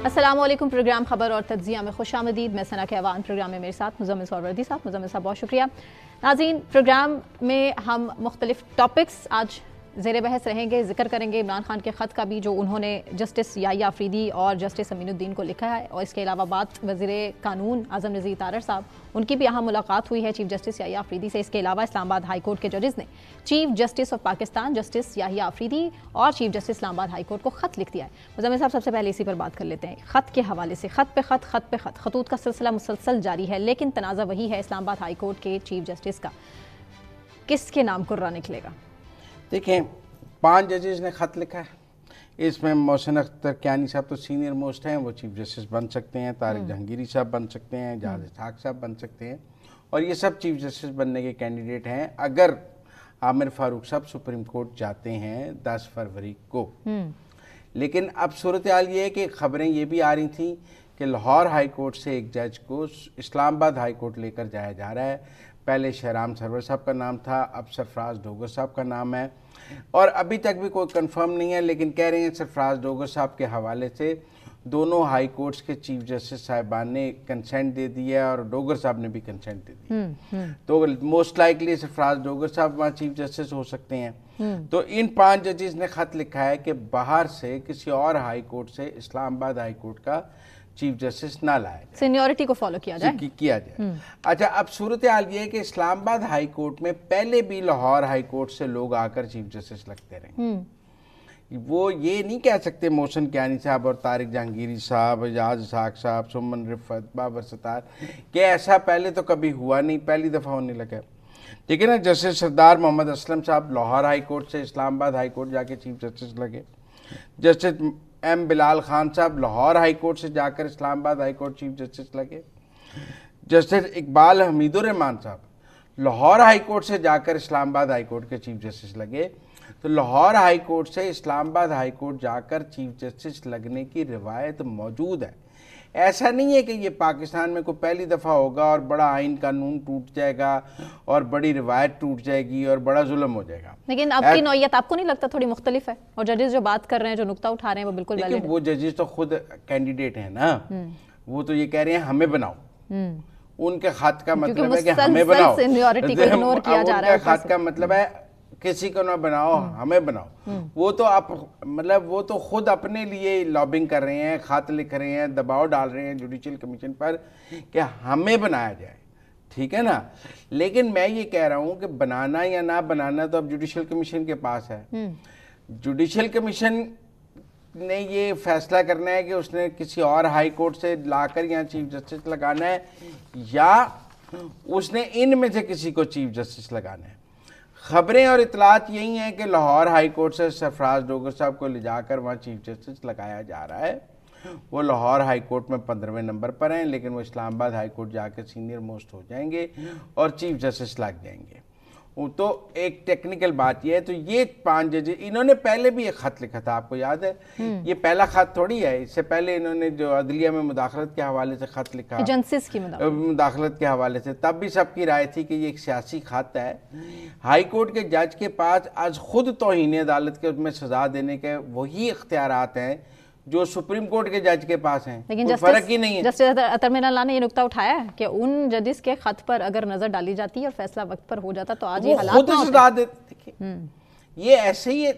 अस्सलामुअलैकुम। प्रोग्राम खबर और तज्जिया में खुशामदीद। मैं सना कहवान, प्रोग्राम में मेरे साथ मुज़म्मिल सौरवर्दी साहब। मुज़म्मिल साहब बहुत शुक्रिया। नाज़रीन, प्रोग्राम में हम मुख्तलिफ टॉपिक्स आज ज़ेर बहस रहेंगे, जिक्र करेंगे इमरान खान के ख़त का भी जो उन्होंने जस्टिस याहिया अफरीदी और जस्टिस अमीनुद्दीन को लिखा है, और इसके अलावा बात वज़ीर कानून आज़म नज़ीर तारड़ साहब, उनकी भी यहाँ मुलाकात हुई है चीफ जस्टिस याहिया अफरीदी से। इसके अलावा इस्लामाबाद हाई कोर्ट के जजेस ने chief justice of Pakistan justice Yahya Afridi और chief justice Islamabad high court को ख़त लिख दिया है। मुज़म्मिल साहब, सबसे पहले इसी पर बात कर लेते हैं। ख़त के हवाले से ख़त पे ख़त खतूत का सिलसिला मुसलसल जारी है, लेकिन तनाज़ा वही है इस्लामाबाद हाई कोर्ट के चीफ जस्टिस का। किसके नाम कुर्रा निकलेगा? देखें, 5 जजेस ने ख़त लिखा है। इसमें मोहसिन अख्तर कियानी साहब तो सीनियर मोस्ट हैं, वो चीफ जस्टिस बन सकते हैं। तारिक जहांगीरी साहब बन सकते हैं, जहाज इसहाक साहब बन सकते हैं, और ये सब चीफ जस्टिस बनने के कैंडिडेट हैं अगर आमिर फारूक साहब सुप्रीम कोर्ट जाते हैं 10 फरवरी को। लेकिन अब सूरत हाल ये है कि खबरें ये भी आ रही थी कि लाहौर हाई कोर्ट से एक जज को इस्लामाबाद हाई कोर्ट लेकर जाया जा रहा है। पहले शहराम सरवर साहब का नाम था, अब सरफराज डोगर साहब का नाम है, और अभी तक भी कोई कंफर्म नहीं है, लेकिन कह रहे हैं सरफराज डोगर साहब के हवाले से दोनों हाई कोर्ट्स के चीफ जस्टिस साहिबान ने कंसेंट दे दिया है और डोगर साहब ने भी कंसेंट दे दिया। तो मोस्ट लाइकली सरफराज डोगर साहब वहाँ चीफ जस्टिस हो सकते हैं। तो इन 5 जजेस ने खत लिखा है कि बाहर से किसी और हाई कोर्ट से इस्लामाबाद हाई कोर्ट का चीफ जस्टिस ना लाए, सीनियरिटी को फॉलो किया जाए। अच्छा, अब सूरत हाल ये है कि इस्लामाबाद हाई कोर्ट में पहले भी लाहौर हाई कोर्ट से लोग आकर चीफ जस्टिस लगते रहे। वो ये नहीं कह सकते मोहसिन कियानी साहब और तारिक जहांगीरी साहब, जहाज इसहाक साहब, सुमन रिफत, बाबर सत्तार कि ऐसा पहले तो कभी हुआ नहीं, पहली दफ़ा होने लगा। ठीक है ना। जस्टिस सरदार मोहम्मद असलम साहब लाहौर हाई कोर्ट से इस्लामाबाद हाई कोर्ट जाके चीफ जस्टिस लगे। जस्टिस एम बिलाल खान साहब लाहौर हाई कोर्ट से जाकर Islamabad high court chief justice लगे। जस्टिस इकबाल हमीदुर रहमान साहब लाहौर हाई कोर्ट से जाकर इस्लामाबाद हाई कोर्ट के चीफ जस्टिस लगे। तो लाहौर हाई कोर्ट से इस्लामाबाद हाई कोर्ट जाकर चीफ जस्टिस लगने की रिवायत मौजूद है। ऐसा नहीं है कि ये पाकिस्तान में कोई पहली दफ़ा होगा और बड़ा आइन कानून टूट जाएगा और बड़ी रिवायत टूट जाएगी और बड़ा जुल्म हो जाएगा। लेकिन आपकी नौयत आपको नहीं लगता थोड़ी मुख्तलिफ है? और जजेस जो बात कर रहे हैं, जो नुक्ता उठा रहे हैं, वो बिल्कुल वैलिड है। वो जजेस तो खुद कैंडिडेट हैं ना, वो तो ये कह रहे हैं हमें बनाओ। उनके खत का मतलब है कि हमें बनाओ, सीनियरिटी को इग्नोर किया जा रहा है। खत का मतलब है किसी को ना बनाओ, हमें बनाओ। वो तो आप मतलब वो तो खुद अपने लिए लॉबिंग कर रहे हैं, खत लिख रहे हैं, दबाव डाल रहे हैं जुडिशल कमीशन पर कि हमें बनाया जाए। ठीक है ना। लेकिन मैं ये कह रहा हूं कि बनाना या ना बनाना तो अब जुडिशल कमीशन के पास है। जुडिशल कमीशन ने ये फैसला करना है कि उसने किसी और हाई कोर्ट से लाकर यहाँ चीफ जस्टिस लगाना है या उसने इनमें से किसी को चीफ जस्टिस लगाना है। खबरें और इतलात यही हैं कि लाहौर हाई कोर्ट से सरफराज डोगर साहब को ले जाकर वहाँ चीफ जस्टिस लगाया जा रहा है। वो लाहौर हाई कोर्ट में 15वें नंबर पर हैं, लेकिन वो इस्लामाबाद हाई कोर्ट जाकर सीनियर मोस्ट हो जाएंगे और चीफ जस्टिस लग जाएंगे। तो एक टेक्निकल बात यह है। तो ये 5 जज इन्होंने पहले भी एक खत लिखा था, आपको याद है? ये पहला खत थोड़ी है। इससे पहले इन्होंने जो अदलिया में मुदाखलत के हवाले से खत लिखा, एजेंसीज की मुदाखलत के हवाले से, तब भी सबकी राय थी कि ये एक सियासी खत है। हाई कोर्ट के जज के पास आज खुद तौहीन अदालत के उसमें सजा देने के वही इख्तियारात हैं जो सुप्रीम कोर्ट के जज के पास हैं। लेकिन फर्क ही नहीं है। जस्टिस अतर मीनाल्लाह ने ये नुक्ता उठाया है कि उन जजेस के खत पर अगर नजर डाली जाती और फैसला वक्त पर हो जाता तो आज ये हालात ना होते। देखिए ये ऐसे ही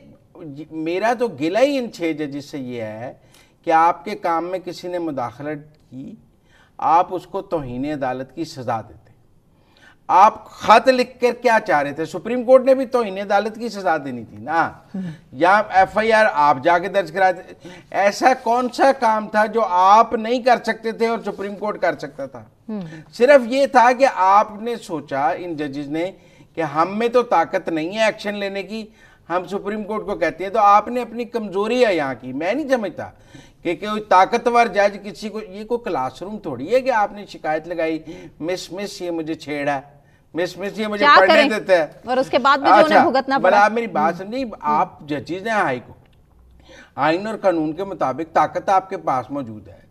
मेरा तो गिला ही इन 6 जजेस से ये है कि आपके काम में किसी ने मुदाखलत की, आप उसको तौहीन अदालत की सजा देते। आप खत लिख कर क्या चाह रहे थे? सुप्रीम कोर्ट ने भी तो इन्हें अदालत की सजा देनी थी ना, या FIR आप जाके दर्ज करा दे। ऐसा कौन सा काम था जो आप नहीं कर सकते थे और सुप्रीम कोर्ट कर सकता था? सिर्फ ये था कि आपने सोचा, इन जजेस ने, कि हम में तो ताकत नहीं है एक्शन लेने की, हम सुप्रीम कोर्ट को कहते हैं। तो आपने अपनी कमजोरी है यहाँ की। मैं नहीं समझता कि कोई ताकतवर जज किसी को, ये कोई क्लासरूम थोड़ी है कि आपने शिकायत लगाई, मिस ये मुझे छेड़ा है, मिस ये मुझे पढ़ने देते हैं, और उसके बाद भी जो उन्हें भुगतना पड़ा। आप मेरी बात समझिए। आप जजेस हैं हाई कोर्ट, आइन और कानून के मुताबिक ताकत आपके पास मौजूद है,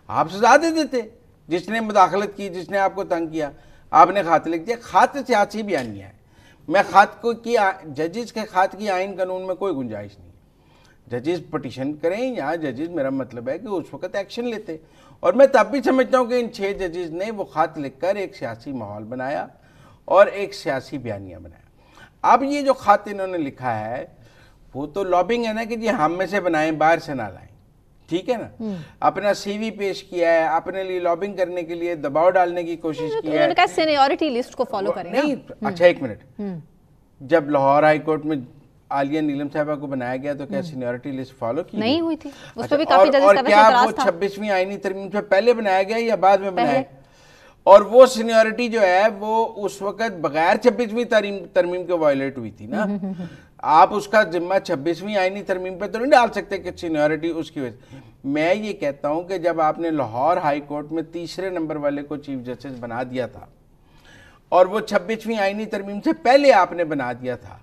आप सजा दे देते। जिसने मुदाखलत की, जिसने आपको तंग किया, आपने खत लिख दिया। खत सियासी बयानिया है। मैं खत को की जजेस के खत की आइन कानून में कोई गुंजाइश नहीं। जजेस पटिशन करें, यहाँ जजेस मेरा मतलब है कि उस वक्त एक्शन लेते। और मैं तब भी समझता हूँ कि इन 6 जजेस ने वो खत लिखकर एक सियासी माहौल बनाया और एक सियासी बयानिया बनाया। अब ये जो खत इन्होंने लिखा है वो तो लॉबिंग है ना कि जी हम में से बनाएं, बाहर से ना लाएं, ठीक है ना। अपना सीवी पेश किया है, अपने लिए लॉबिंग करने के लिए दबाव डालने की कोशिश की है। सीनियरिटी लिस्ट को फॉलो करें नहीं, अच्छा एक मिनट, जब लाहौर हाई कोर्ट में आलिया नीलम साहबा को बनाया गया तो क्या सीनियरिटी लिस्ट फॉलो की नहीं हुई थी? उस अच्छा, पे भी काफी जजेस और का क्या एतराज वो था। 26वीं आईनी तरमीम से पहले बनाया गया या बाद में बनाया? और वो सीनियरिटी जो है वो उस वक्त बगैर 26वीं तरमीम के वायलेट हुई थी ना। आप उसका जिम्मा 26वीं आईनी तरमीम पे तो नहीं डाल सकते कि सीनियरिटी उसकी वजह। मैं ये कहता हूं कि जब आपने लाहौर हाई कोर्ट में तीसरे नंबर वाले को चीफ जस्टिस बना दिया था और वो 26वीं आईनी तरमीम से पहले आपने बना दिया था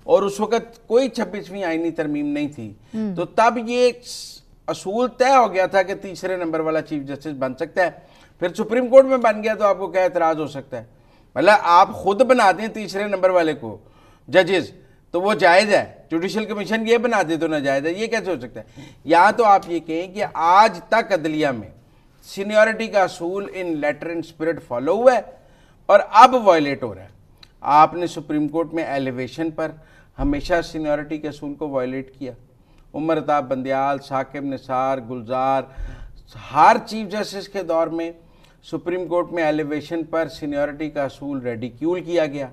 और उस वक्त कोई 26वीं आईनी तरमीम नहीं थी, तो तब ये असूल तय हो गया था कि तीसरे नंबर वाला चीफ जस्टिस बन सकता है। फिर सुप्रीम कोर्ट में बन गया तो आपको क्या एतराज हो सकता है? मतलब आप खुद बना दें तीसरे नंबर वाले को जजेस तो वो जायज़ है, जुडिशल कमीशन ये बना दे तो नाजायज़ है, ये कैसे हो सकता है? या तो आप ये कहें कि आज तक अदलिया में सीनियरिटी का असूल इन लेटर एंड स्पिरिट फॉलो हुआ है और अब वायलेट हो रहा है। आपने सुप्रीम कोर्ट में एलिवेशन पर हमेशा सीनियरिटी के असूल को वायलेट किया। उमर अताब बंदियाल, साकिब निसार, गुलजार, हर चीफ जस्टिस के दौर में सुप्रीम कोर्ट में एलिवेशन पर सीनियरिटी का असूल रेडिक्यूल किया गया।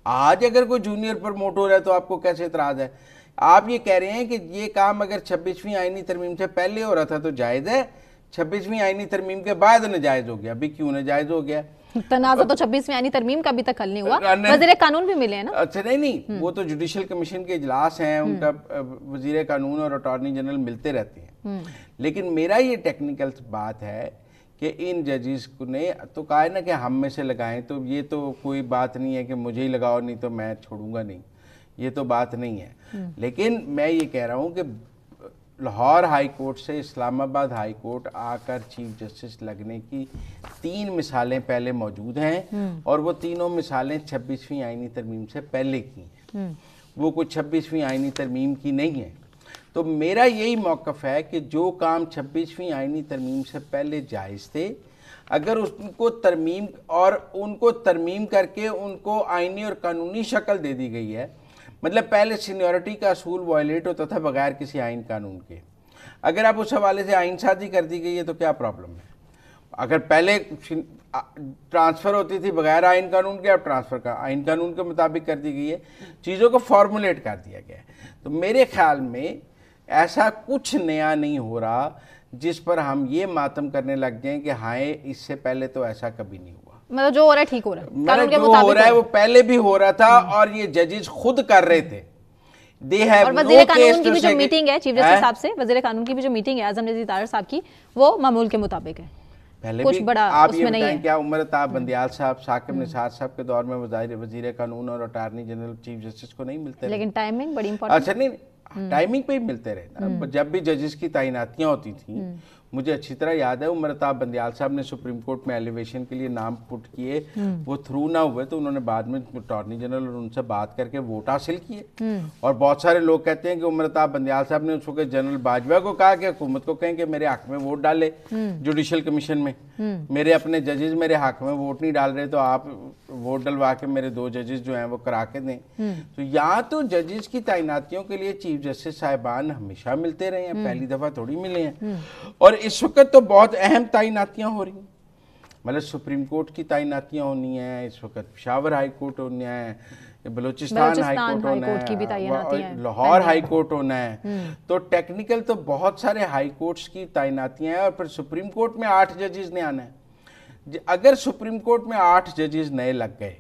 आज अगर कोई जूनियर प्रमोट हो रहा है तो आपको कैसे इतराज़ है? आप ये कह रहे हैं कि ये काम अगर 26वीं आईनी तरमीम से पहले हो रहा था तो जायज़ है, 26वीं आईनी तरमीम के बाद नाजायज़ हो गया। अभी क्यों नाजायज़ हो गया? तनाज़ा तो 26वीं आईनी तरमीम का अभी तक हल नहीं हुआ, वज़ीर कानून भी मिले हैं ना। अच्छा नहीं, वो तो जुडिशल कमीशन के इजलास हैं, उनका वज़ीर कानून और अटॉर्नी जनरल मिलते रहते हैं। लेकिन मेरा ये टेक्निकल बात है कि इन जजेस को ने तो कहा है ना कि हम में से लगाएं, तो ये तो कोई बात नहीं है कि मुझे ही लगाओ नहीं तो मैं छोड़ूंगा नहीं, ये तो बात नहीं है। लेकिन मैं ये कह रहा हूँ कि लाहौर हाई कोर्ट से इस्लामाबाद हाई कोर्ट आकर चीफ जस्टिस लगने की 3 मिसालें पहले मौजूद हैं और वो तीनों मिसालें 26वीं आईनी तरमीम से पहले की हैं, वो कोई 26वीं आईनी तरमीम की नहीं है। तो मेरा यही मौक़िफ़ है कि जो काम 26वीं आईनी तरमीम से पहले जायज़ थे, अगर उनको तरमीम करके उनको आईनी और कानूनी शक्ल दे दी गई है, मतलब पहले सीनियरिटी का असूल वायलेट होता था बगैर किसी आइन कानून के, अगर आप उस हवाले से आइन साजी कर दी गई है तो क्या प्रॉब्लम है? अगर पहले ट्रांसफ़र होती थी बगैर आइन कानून के, अब ट्रांसफ़र का आइन कानून के मुताबिक कर दी गई है, चीज़ों को फॉर्मुलेट कर दिया गया है। तो मेरे ख्याल में ऐसा कुछ नया नहीं हो रहा जिस पर हम ये मातम करने लग जाएं कि हाय इससे पहले तो ऐसा कभी नहीं हुआ। मतलब जो हो रहा है ठीक हो रहा है, मतलब जो हो रहा है वो पहले भी हो रहा था और ये जजेस खुद कर रहे थे। दे हैव और वज़ीर कानून की भी जो मीटिंग है चीफ जस्टिस साहब से, वज़ीर कानून की भी जो मीटिंग है आज़म नज़ीर तारड़ साहब की, वो मामूल के मुताबिक है। पहले कुछ भी बड़ा आप उसमें ये नहीं बताएं है। क्या उमर अताब बंदियाल साहब, साकिब निसार साहब के दौर में वज़ीर कानून और अटॉर्नी जनरल चीफ जस्टिस को नहीं मिलते? लेकिन टाइमिंग बड़ी इंपॉर्टेंट। अच्छा नहीं, टाइमिंग पे ही मिलते रहे ना। जब भी जजेस की तैनातियां होती थी, मुझे अच्छी तरह याद है उमर अताब बंदियाल साहब ने सुप्रीम कोर्ट में एलिवेशन के लिए नाम पुट किए, वो थ्रू ना हुए तो उन्होंने बाद में अटॉर्नी जनरल और उनसे बात करके वोट हासिल किए। और बहुत सारे लोग कहते हैं कि उमर अताब बंदियाल साहब ने उस वक्त जनरल बाजवा को कहा कि हुकूमत को कहें कि मेरे हक में वोट डाले जुडिशल कमीशन में, मेरे अपने जजेस मेरे हक में वोट नहीं डाल रहे तो आप वोट डलवा के मेरे 2 जजेस जो हैं वो करा के दें। तो यहाँ तो जजेस की तैनातियों के लिए चीफ जस्टिस साहिबान हमेशा मिलते रहे हैं, पहली दफ़ा थोड़ी मिले हैं। और इस वक्त तो बहुत अहम तैनातियाँ हो रही हैं, मतलब सुप्रीम कोर्ट की तैनातियाँ होनी हैं, इस वक्त पेशावर हाई कोर्ट होना है, बलूचिस्तान हाई कोर्ट होना है, लाहौर हाई कोर्ट होना है। तो टेक्निकल तो बहुत सारे हाई कोर्ट्स की तैनातियाँ हैं और फिर सुप्रीम कोर्ट में 8 जजेस ने आना है। अगर सुप्रीम कोर्ट में 8 जजेस नए लग गए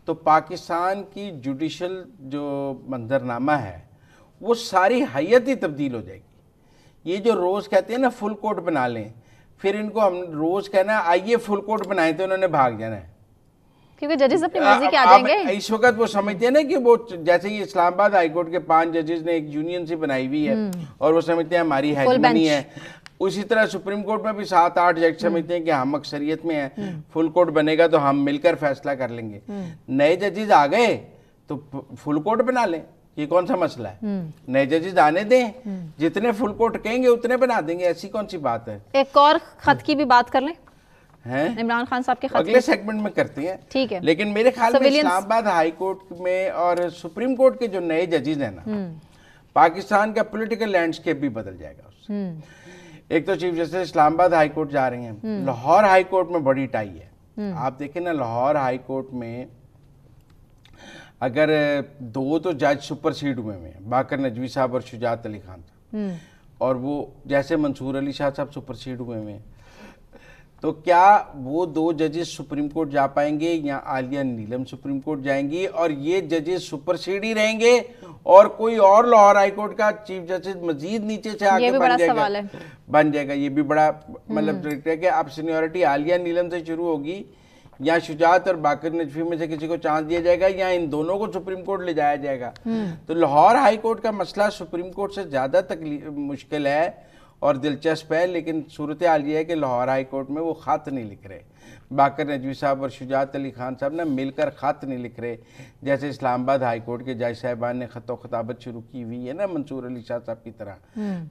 तो पाकिस्तान की जुडिशल जो मंजरनामा है वो सारी हैयत ही तब्दील हो जाएगी। ये जो रोज़ कहते हैं ना फुल कोर्ट बना लें, फिर इनको हम रोज़ कहना आइए फुल कोर्ट बनाए तो उन्होंने भाग जाना है, क्योंकि जजेस अपनी मर्जी के आ जाएंगे। इस वक्त वो समझते हैं ना कि वो जैसे ये इस्लामाबाद हाईकोर्ट के 5 जजेस ने एक यूनियन सी बनाई हुई है और वो समझते हैं हमारी हेजमनी है, उसी तरह सुप्रीम कोर्ट में भी 7-8 जज समझते हैं कि हम अक्सरियत में हैं, फुल कोर्ट बनेगा तो हम मिलकर फैसला कर लेंगे। नए जजेस आ गए तो फुल कोर्ट बना लें, ये कौन सा मसला है? नए जजेस आने दें, जितने फुल कोर्ट कहेंगे उतने बना देंगे, ऐसी कौन सी बात है? एक और खत की भी बात कर लें हैं? इमरान खान साहब के खत अगले सेगमेंट में करते हैं, ठीक है। लेकिन मेरे ख्याल में इस्लामाबाद हाई कोर्ट में और सुप्रीम कोर्ट के जो नए जजेस हैं ना, पाकिस्तान का पॉलिटिकल लैंडस्केप भी बदल जाएगा उससे। एक तो chief justice Islamabad high court जा रहे हैं, लाहौर हाई कोर्ट में बड़ी टाई है। आप देखें ना, लाहौर हाई कोर्ट में अगर 2 तो जज सुपरसीड हुए हैं, बाकर नजवी साहब और शुजात अली खान साहब, और वो जैसे मंसूर अली शाह साहब सुपरसीड हुए हैं, तो क्या वो 2 जजेस सुप्रीम कोर्ट जा पाएंगे या आलिया नीलम सुप्रीम कोर्ट जाएंगी और ये जजेस सुपरसीड ही रहेंगे और कोई और लाहौर हाई कोर्ट का चीफ जस्टिस मजीद नीचे से आके बन जाएगा? ये भी बड़ा मतलब है कि अब सीनियरिटी आलिया नीलम से शुरू होगी या शुजात और बाकर नजवी में से किसी को चांस दिया जाएगा या इन दोनों को सुप्रीम कोर्ट ले जाया जाएगा? तो लाहौर हाई कोर्ट का मसला सुप्रीम कोर्ट से ज्यादा मुश्किल है और दिलचस्प है, लेकिन सूरत हाल ये है कि लाहौर हाई कोर्ट में वो खत नहीं लिख रहे, बाकर नजवी साहब और शुजात अली खान साहब ना मिलकर खत नहीं लिख रहे, जैसे इस्लामाबाद हाई कोर्ट के जज साहिबान ने खत खताबत शुरू की हुई है ना मंसूर अली शाह साहब की तरह,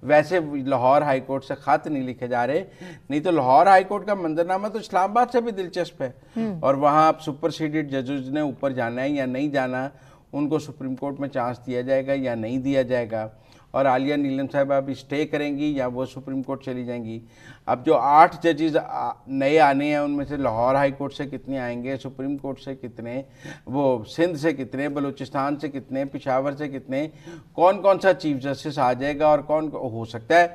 वैसे लाहौर हाई कोर्ट से खत नहीं लिखे जा रहे। नहीं तो लाहौर हाई कोर्ट का मंजरनामा तो इस्लामाबाद से भी दिलचस्प है, और वहाँ अब सुपरसीडेड जजेस ने ऊपर जाना है या नहीं जाना, उनको सुप्रीम कोर्ट में चांस दिया जाएगा या नहीं दिया जाएगा, और आलिया नीलम साहब अब स्टे करेंगी या वो सुप्रीम कोर्ट चली जाएंगी। अब जो 8 जजेस नए आने हैं उनमें से लाहौर हाई कोर्ट से कितने आएंगे, सुप्रीम कोर्ट से कितने, वो सिंध से कितने, बलूचिस्तान से कितने, पेशावर से कितने, कौन कौन सा चीफ जस्टिस आ जाएगा, और कौन हो सकता है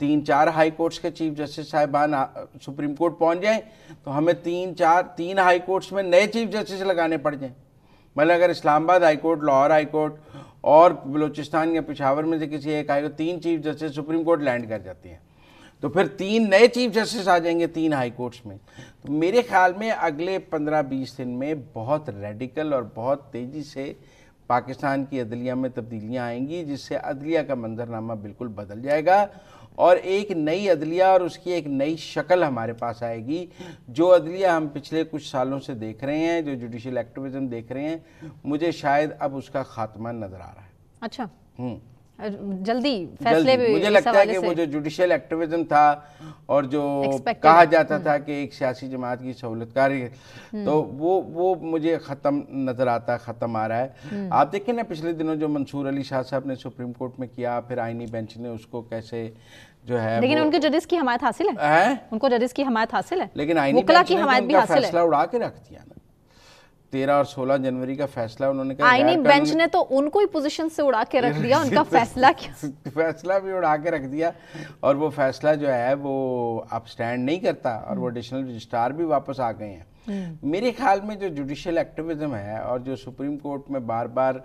3-4 हाई कोर्ट्स के चीफ जस्टिस साहिबान सुप्रीम कोर्ट पहुंच जाएं तो हमें 3 हाई कोर्ट्स में नए चीफ जस्टिस लगाने पड़ जाएं। मतलब अगर Islamabad high court, Lahore high court और बलूचिस्तान या पेशावर में से किसी एक high court 3 chief justice supreme court land कर जाती हैं, तो फिर 3 नए चीफ जस्टिस आ जाएंगे 3 हाई कोर्ट्स में। तो मेरे ख्याल में अगले 15-20 दिन में बहुत रेडिकल और बहुत तेज़ी से पाकिस्तान की अदलिया में तब्दीलियाँ आएंगी, जिससे अदलिया का मंजरनामा बिल्कुल बदल जाएगा और एक नई अदलिया और उसकी एक नई शक्ल हमारे पास आएगी। जो अदलिया हम पिछले कुछ सालों से देख रहे हैं, जो जुडिशल एक्टिविज्म देख रहे हैं, मुझे शायद अब उसका खात्मा नजर आ रहा है। अच्छा, जल्दी फैसले भी मुझे लगता है कि वो जो जुडिशल एक्टिविज्म था और जो कहा जाता था कि एक सियासी जमात की सहूलतकारी, तो वो मुझे ख़त्म नज़र आता है, ख़त्म आ रहा है। आप देखें ना पिछले दिनों जो मंसूर अली शाह साहब ने सुप्रीम कोर्ट में किया, फिर आईनी बेंच ने उसको कैसे जो है, लेकिन उनके जजेस की हमायत हासिल है, उनको जजेस की हमायत हासिल है, लेकिन आईनी बेंच ने उनका फैसला उड़ा के रख दिया ना। 13 और 16 जनवरी का फैसला उन्होंने कहा, आईनी बेंच ने तो उनको ही पोजीशन से उड़ा के रख दिया, उनका फैसला क्या फैसला भी उड़ा के रख दिया, और वो फैसला जो है वो अब स्टैंड नहीं करता, और वो एडिशनल रजिस्ट्रार भी वापस आ गए हैं। मेरे ख्याल में जो जुडिशल एक्टिविज्म है और जो सुप्रीम कोर्ट में बार बार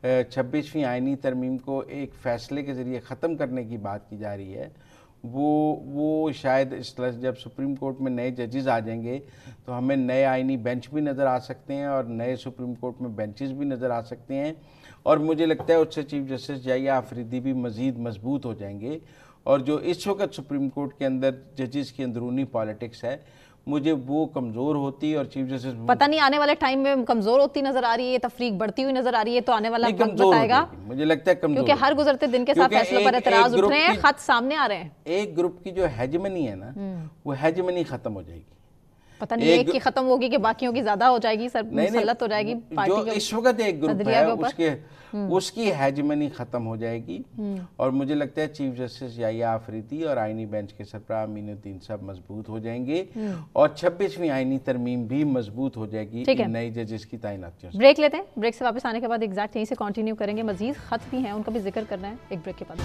26वीं आईनी तरमीम को एक फैसले के जरिए ख़त्म करने की बात की जा रही है, वो शायद इस तरह जब सुप्रीम कोर्ट में नए जजेस आ जाएंगे तो हमें नए आईनी बेंच भी नज़र आ सकते हैं और नए सुप्रीम कोर्ट में बेंचेस भी नज़र आ सकते हैं, और मुझे लगता है उससे चीफ जस्टिस जाहिया आफरीदी भी मज़ीद मजबूत हो जाएंगे। और जो इस वक्त सुप्रीम कोर्ट के अंदर जजेस की अंदरूनी पॉलिटिक्स है, मुझे वो कमज़ोर होती और चीफ जस्टिस पता नहीं आने वाले टाइम में कमज़ोर होती नज़र आ रही है, तफरीक बढ़ती हुई नज़र आ रही है, तो आने वाला वक्त बताएगा। मुझे लगता है कमज़ोर, क्योंकि हर गुजरते दिन के साथ फैसलों पर एतराज़ उठ रहे हैं, खत सामने आ रहे हैं। एक ग्रुप की जो हेजमनी है ना, वो हेजमनी ख़त्म हो जाएगी। पता नहीं एक की खत्म होगी कि बाकियों की ज्यादा हो जाएगी, सर मुसल्लत हो जाएगी पार्टी जो इस वक्त एक ग्रुप है उसकी हेजमनी खत्म हो जाएगी, और मुझे लगता है चीफ जस्टिस जाहिया आफरीदी और आईनी बेंच के सरबराह अमीनुद्दीन साहब मजबूत हो जाएंगे, और 26वीं आईनी तरमीम भी मजबूत हो जाएगी नए जजेस की तैनाती। ब्रेक लेते हैं, ब्रेक से वापस आने के बाद एग्जैक्ट यहीं से कंटिन्यू करेंगे, मजीद खत भी हैं उनका भी जिक्र करना है एक ब्रेक के बाद।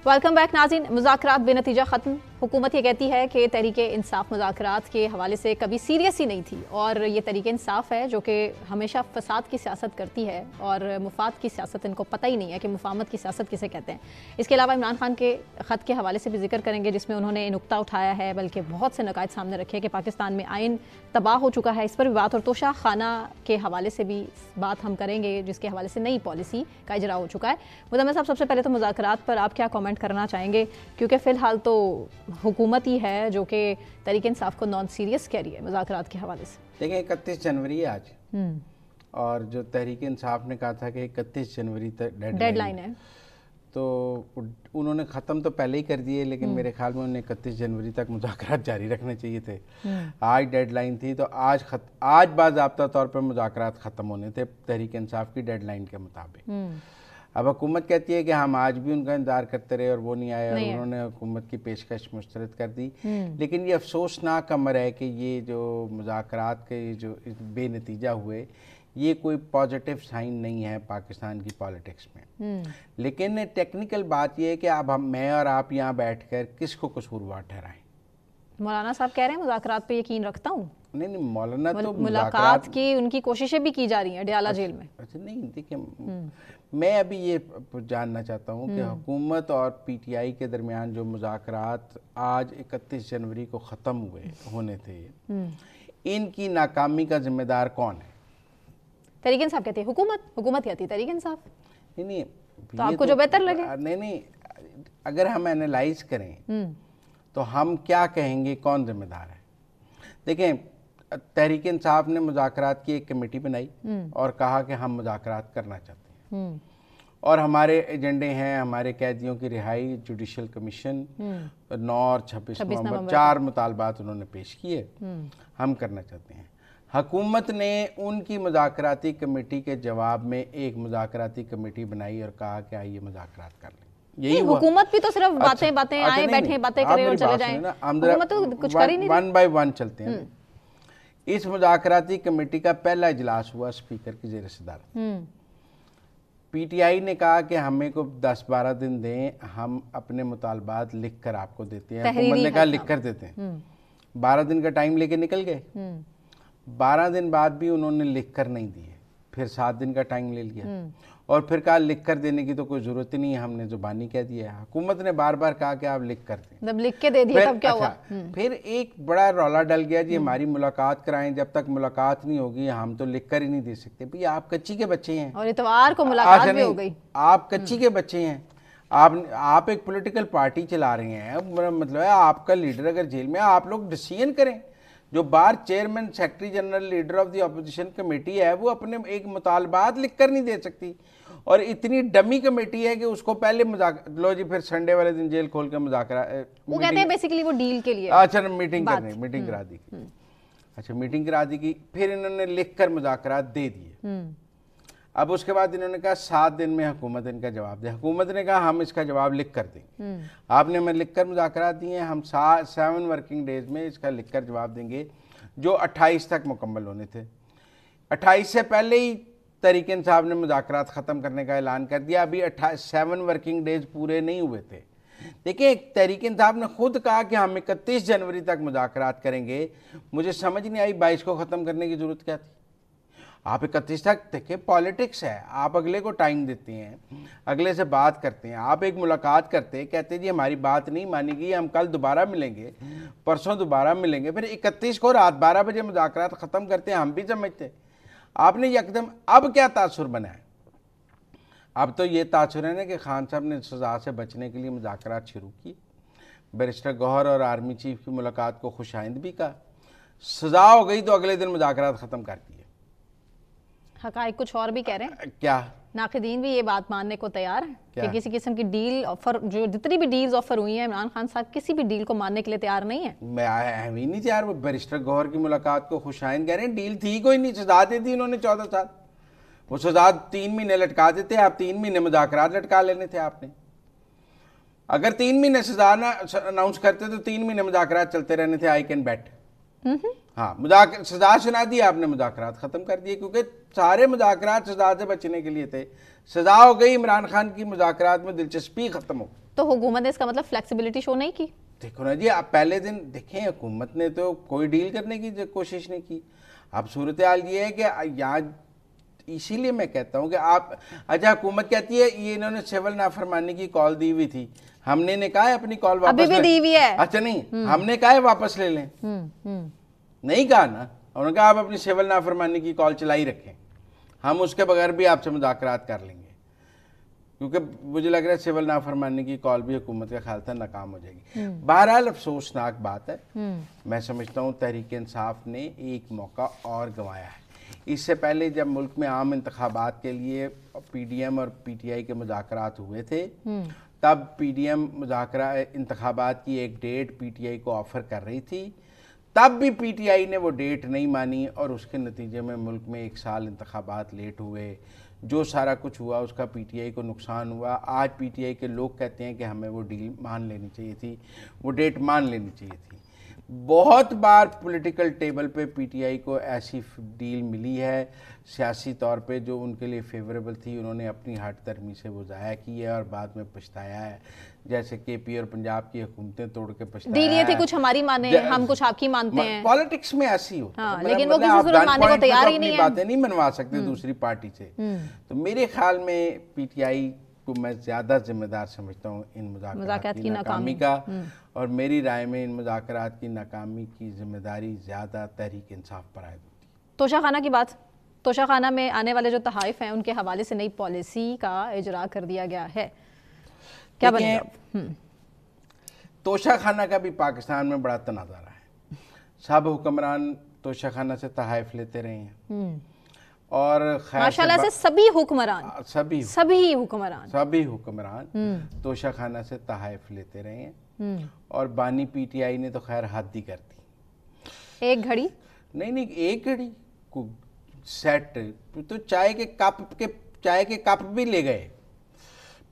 वेलकम बैक नाज़रीन। मुज़ाकरात बेनतीजा ख़त्म। हुकूमत ये कहती है कि तहरीके इंसाफ मुज़ाकरात के हवाले से कभी सीरियस ही नहीं थी, और ये तहरीके इंसाफ है जो कि हमेशा फ़साद की सियासत करती है और मुफाद की सियासत इनको पता ही नहीं है कि मुफाहमत की सियासत किसे कहते हैं। इसके अलावा इमरान खान के ख़त के हवाले से भी जिक्र करेंगे, जिसमें उन्होंने नुक्ता उठाया है, बल्कि बहुत से नकायत सामने रखे कि पाकिस्तान में आइन तबाह हो चुका है, इस पर भी बात, और तोशा खाना के हवाले से भी बात हम करेंगे, जिसके हवाले से नई पॉलिसी का इजरा हो चुका है। मुदम्मिल साहब, सबसे पहले तो मुज़ाकरात पर आप क्या कमेंट करना चाहेंगे, क्योंकि फ़िलहाल तो हुकूमत ही है जो कि तहरीक इंसाफ को नॉन सीरियस कह रही है मुज़ाकरात के हवाले से। देखिए 31 जनवरी है आज, और जो तहरीक इंसाफ ने कहा था कि 31 जनवरी तक डेडलाइन है, तो उन्होंने ख़त्म तो पहले ही कर दिए, लेकिन मेरे ख्याल में उन्हें 31 जनवरी तक मुज़ाकरात जारी रखने चाहिए थे। आज डेडलाइन थी, तो आज बाज़ाब्ता तौर पर मुज़ाकरात ख़त्म होने थे तहरीक इंसाफ की डेडलाइन के मुताबिक। अब हुकूमत कहती है कि हम आज भी उनका इंतजार करते रहे और वो नहीं आए, और उन्होंने हुकूमत की पेशकश मुस्तरद कर दी। लेकिन ये अफसोसनाक अमर है कि ये जो मुज़ाकरात के जो बेनतीजा हुए, ये कोई पॉजिटिव साइन नहीं है पाकिस्तान की पॉलिटिक्स में। लेकिन टेक्निकल बात ये है कि अब मैं और आप यहाँ बैठकर किसको कसूरवार ठहराएं। मौलाना साहब कह रहे हैं मुज़ाकरात पे यकीन रखता हूँ। नहीं मौलाना तो मुलाकात की उनकी कोशिशें भी की जा रही हैं डयाला जेल में। अच्छा नहीं, देखिए मैं अभी ये जानना चाहता हूँ कि हुकूमत और पीटीआई के दरमियान जो मुज़ाकरात आज 31 जनवरी को ख़त्म होने थे, इनकी नाकामी का जिम्मेदार कौन है? तहरीक इंसाफ कहती है हुकूमत कहती है तहरीक इंसाफ। नहीं तो आपको जो बेहतर लगे। नहीं, अगर हम एनालाइज करें तो हम क्या कहेंगे कौन जिम्मेदार है? देखें, तहरीक इंसाफ ने मुज़ाकरात की एक कमेटी बनाई और कहा कि हम मुज़ाकरात करना चाहते हैं, और हमारे एजेंडे हैं हमारे कैदियों की रिहाई, जुडिशल कमीशन, 9 और 26 नवंबर 4 मुतालबात उन्होंने पेश किए, हम करना चाहते हैं। हुकूमत ने उनकी मुज़ाकराती कमेटी के जवाब में एक मुज़ाकराती कमेटी बनाई और कहा कि आइए मुज़ाकरात कर लें। यही हुकूमत भी तो सिर्फ बातें आए बैठे बातें करें और चले जाएं। हुकूमत तो कुछ कर ही नहीं, वन बाय वन चलते हैं। इस मुज़ाकराती कमेटी का पहला इजलास हुआ स्पीकर की ज़ेर सदारत। पीटीआई ने कहा कि हमें को 10-12 दिन दें, हम अपने मुतालबात लिख कर आपको देते हैं। हुकूमत ने कहा लिख कर देते हैं। 12 दिन का टाइम लेके निकल गए। 12 दिन बाद भी उन्होंने लिख कर नहीं दिए, फिर 7 दिन का टाइम ले लिया और फिर कहा लिख कर देने की तो कोई ज़रूरत ही नहीं है, हमने ज़ुबानी कह दिया है। हुकूमत ने बार बार कहा कि आप लिख कर दें, जब लिख के दे दिया तब क्या हुआ? फिर एक बड़ा रौला डल गया जी हमारी मुलाकात कराएं, जब तक मुलाकात नहीं होगी हम तो लिख कर ही नहीं दे सकते। भैया आप कच्ची के बच्चे हैं, और इतवार को मुलाकात भी हो गई। आप कच्ची के बच्चे हैं, आप एक पॉलिटिकल पार्टी चला रहे हैं, मतलब है आपका लीडर अगर जेल में, आप लोग डिसीजन करें। जो bar chairman, secretary general, leader of the opposition committee है, वो अपने एक मुतालबात लिख कर नहीं दे सकती, और इतनी डमी कमेटी है कि उसको पहले लो जी, फिर संडे वाले दिन जेल खोल के मुज़ाकरा, वो कहते हैं बेसिकली वो डील के लिए। अच्छा, मीटिंग करा दी। अच्छा, मीटिंग करा दी की, फिर इन्होंने लिख कर मुज़ाकरात दे दिए। अब उसके बाद इन्होंने कहा 7 दिन में हुकूमत इनका जवाब दे। हुकूमत ने कहा हम इसका जवाब लिख कर देंगे। आपने हमें लिख कर मुज़ाकरात दिए हैं, हम 7 वर्किंग डेज में इसका लिख कर जवाब देंगे, जो 28 तक मुकम्मल होने थे। 28 से पहले ही तहरीक इंसाफ ने मुज़ाकरात ख़त्म करने का ऐलान कर दिया। अभी 7 वर्किंग डेज पूरे नहीं हुए थे। देखिए, तहरीक इंसाफ ने खुद कहा कि हम 31 जनवरी तक मुज़ाकरात करेंगे। मुझे समझ नहीं आई 22 को ख़त्म करने की ज़रूरत क्या थी। आप 31 तक, देखिए पॉलिटिक्स है, आप अगले को टाइम देते हैं, अगले से बात करते हैं। आप एक मुलाकात करते हैं, कहते हैं जी हमारी बात नहीं मानी गई, हम कल दोबारा मिलेंगे, परसों दोबारा मिलेंगे, फिर 31 को रात 12 बजे मुज़ाकरात ख़त्म करते हैं। हम भी समझते, आपने यकदम अब क्या तासुर बनाया? अब तो ये तासुर है ना कि खान साहब ने सज़ा से बचने के लिए मुज़ाकरात शुरू किए। बैरिस्टर गौहर और आर्मी चीफ की मुलाकात को खुशाइंद भी कहा, सज़ा हो गई तो अगले दिन मुज़ाकरात ख़त्म कर दिए। हकायक कुछ और भी कह रहे हैं। क्या नाक़िदीन भी ये बात मानने को तैयार है कि किसी किस्म की डील ऑफर, जो जितनी भी डील्स ऑफर हुई हैं, इमरान खान साहब किसी भी डील को मानने के लिए तैयार नहीं है। मैं ही नहीं तैयार। वो बैरिस्टर गौहर की मुलाकात को खुशाइन कह रहे हैं, डील थी कोई नहीं, सजा दे दी इन्होंने 14 साल। वो सजा 3 महीने लटका देते, आप 3 महीने मुज़ाकरात लटका लेने थे आपने। अगर 3 महीने सजा अनाउंस करते तो 3 महीने मुज़ाकरात चलते रहने थे। I can bet. हाँ, सजा सुना दी आपने, मुज़ाकरात ख़त्म कर दिए, क्योंकि सारे मुज़ाकरात सजा से बचने के लिए थे। सजा हो गई, इमरान खान की मुज़ाकरात में दिलचस्पी ख़त्म हो। तो हुकूमत ने इसका मतलब फ्लेक्सिबिलिटी शो नहीं की? देखो ना जी, आप पहले दिन देखें, हुकूमत ने तो कोई डील करने की कोशिश नहीं की। अब सूरत हाल ये है कि यहाँ, इसीलिए मैं कहता हूँ कि आप, अच्छा हुकूमत कहती है ये इन्होंने सिविल नाफरमानी की कॉल दी हुई थी, हमने ने कहा है अपनी कॉल वापस अभी भी दी हुई है। अच्छा नहीं, हमने कहा है वापस ले लें, नहीं कहा ना। उन्होंने कहा आप अपनी सिविल नाफरमानी की कॉल चलाई रखें, हम उसके बगैर भी आपसे मुज़ाकरात कर लेंगे, क्योंकि मुझे लग रहा है सिविल नाफरमानी की कॉल भी हुकूमत का ख्याल था नाकाम हो जाएगी। बहरहाल अफसोसनाक बात है। मैं समझता हूँ तहरीक इंसाफ ने एक मौका और गंवाया है। इससे पहले जब मुल्क में आम इंतखाबात के लिए PDM और PTI के मुज़ाकरात हुए थे, तब PDM मुज़ाकरा इंतखाबात की एक डेट PTI को ऑफ़र कर रही थी। तब भी PTI ने वो डेट नहीं मानी और उसके नतीजे में मुल्क में 1 साल इंतखाबात लेट हुए। जो सारा कुछ हुआ उसका PTI को नुकसान हुआ। आज PTI के लोग कहते हैं कि हमें वो डील मान लेनी चाहिए थी, वो डेट मान लेनी चाहिए थी। बहुत बार पॉलिटिकल टेबल पे PTI को ऐसी डील मिली है सियासी तौर पे जो उनके लिए फेवरेबल थी, उन्होंने अपनी हट दर्मी से वो ज़ाया की है और बाद में पछताया है। जैसे KP और पंजाब की हुकूमतें तोड़ के पछताया डील ये थी कुछ हमारी माने, हम कुछ आपकी मानते हैं। पॉलिटिक्स में ऐसी होती है। हाँ, लेकिन वो किसी सूरत मानने को तैयार ही नहीं है। बातें नहीं मनवा सकते दूसरी पार्टी से। तो मेरे ख्याल में PTI को मैं ज़्यादा जिम्मेदार समझता हूँ इन मुज़ाकरात की नाकामी का, और मेरी राय में इन मुज़ाकरात की नाकामी की जिम्मेदारी ज़्यादा तहरीक इंसाफ पर आयद होती है। तोशाखाना की बात, तोशाखाना में आने वाले जो तहाइफ हैं उनके हवाले से नई पॉलिसी का इजरा कर दिया गया है, क्या बनेगा? तोशाखाना का भी पाकिस्तान में बड़ा तनाज़ा है। सब हुक्मरान तोशाखाना से तहाइफ लेते रहे हैं और माशाल्लाह से सभी हुक्मरान सभी हुक्मरान तोशाखाना से तहाइफ लेते रहे हैं। और बानी PTI ने तो खैर हद ही कर दी। एक घड़ी नहीं, एक घड़ी को सेट तो चाय के कप भी ले गए।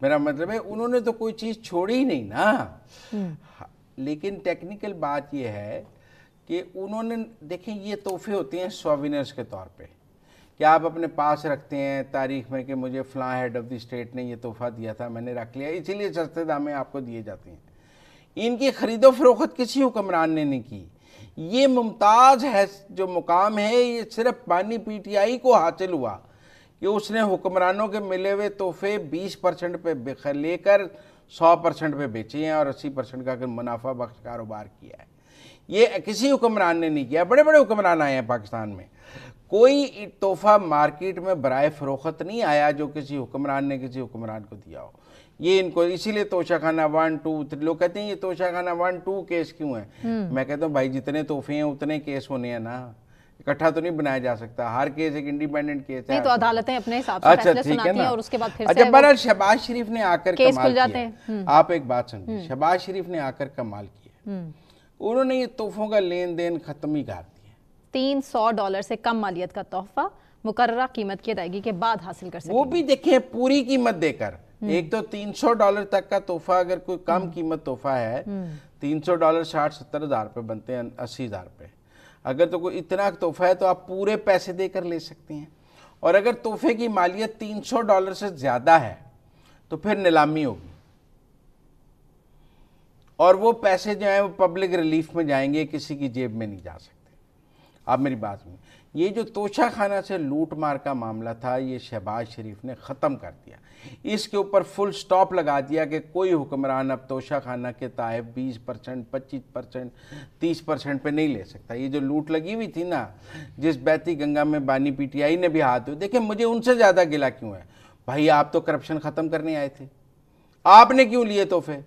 मेरा मतलब है उन्होंने तो कोई चीज़ छोड़ी ही नहीं ना। लेकिन टेक्निकल बात यह है कि उन्होंने, देखें, ये तोहफे होते हैं सोविनियर्स के तौर पे कि आप अपने पास रखते हैं तारीख में कि मुझे फ़लाँ हेड ऑफ़ द स्टेट ने ये तोहफ़ा दिया था, मैंने रख लिया, इसीलिए सस्ते दाम में आपको दिए जाते हैं। इनकी ख़रीदो फरोख्त किसी हुक्मरान ने नहीं की। ये मुमताज़ है जो मुकाम है, ये सिर्फ बानी PTI को हासिल हुआ कि उसने हुक्मरानों के मिले हुए तोहफे 20% पे लेकर 100% पे बेचे हैं और 80% का मुनाफा बख्श कारोबार किया है। ये किसी हुक्मरान ने नहीं किया। बड़े बड़े हुक्मरान आए हैं पाकिस्तान में, कोई तोहफा मार्केट में बराए फरोख्त नहीं आया जो किसी हुक्मरान ने किसी हुक्मरान को दिया हो। ये इनको इसीलिए तोशाखाना 1, 2, 3 लोग कहते हैं ये तोशाखाना 1, 2 केस क्यों है। मैं कहता हूँ भाई जितने तोहफे हैं उतने केस होने हैं ना, इकट्ठा तो नहीं बनाया जा सकता। हर केस एक इंडिपेंडेंट केस है। नहीं तो अदालतें अपने हिसाब से फैसले सुनाती हैं और उसके बाद फिर अच्छा, बहरहाल शहबाज शरीफ ने आकर केस कमाल खुल जाते हैं। आप एक बात समझिए, शहबाज शरीफ ने आकर कमाल किया। उन्होंने ये तोहफों का लेन देन खत्म ही कर दिया। $300 से कम मालियत का तोहफा मुकर्ररा कीमत की अदायगी के बाद हासिल कर सकते, वो भी देखें पूरी कीमत देकर। एक तो $300 तक का तोहफा, अगर कोई कम कीमत तोहफा है, $300 60-70 हज़ार रुपये बनते हैं, 80,000 रुपये। अगर तो कोई इतना तोहफा है तो आप पूरे पैसे देकर ले सकते हैं। और अगर तोहफे की मालियत $300 से ज्यादा है तो फिर नीलामी होगी और वो पैसे जो हैं वो पब्लिक रिलीफ में जाएंगे, किसी की जेब में नहीं जा सकते। आप मेरी बात सुनिए, ये जो तोशाखाना से लूट मार का मामला था ये शहबाज शरीफ ने ख़त्म कर दिया। इसके ऊपर फुल स्टॉप लगा दिया कि कोई हुक्मरान अब तोशाखाना के तहत 20%, 25%, 30% पे नहीं ले सकता। ये जो लूट लगी हुई थी ना, जिस बैती गंगा में बानी PTI ने भी हाथ धो, देखिए मुझे उनसे ज़्यादा गिला क्यों है भाई, आप तो करप्शन ख़त्म करने आए थे, आपने क्यों लिए तोहफे?